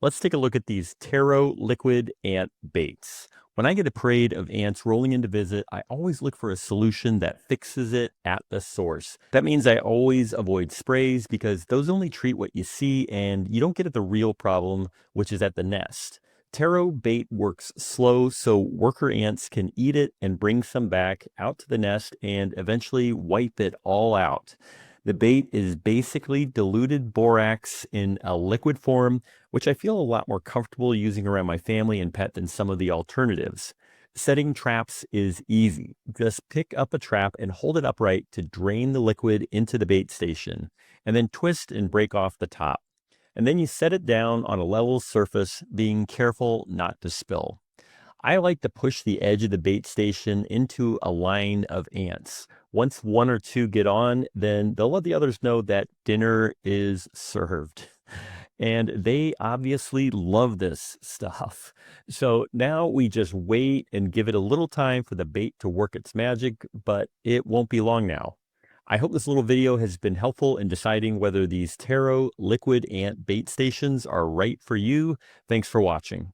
Let's take a look at these Terro Liquid Ant Baits. When I get a parade of ants rolling in to visit, I always look for a solution that fixes it at the source. That means I always avoid sprays because those only treat what you see and you don't get at the real problem, which is at the nest. Taro bait works slow so worker ants can eat it and bring some back out to the nest and eventually wipe it all out. The bait is basically diluted borax in a liquid form, which I feel a lot more comfortable using around my family and pet than some of the alternatives. Setting traps is easy. Just pick up a trap and hold it upright to drain the liquid into the bait station, and then twist and break off the top. And then you set it down on a level surface, being careful not to spill. I like to push the edge of the bait station into a line of ants. Once one or two get on, then they'll let the others know that dinner is served. And they obviously love this stuff. So now we just wait and give it a little time for the bait to work its magic, but it won't be long now. I hope this little video has been helpful in deciding whether these Taro liquid ant bait stations are right for you. Thanks for watching.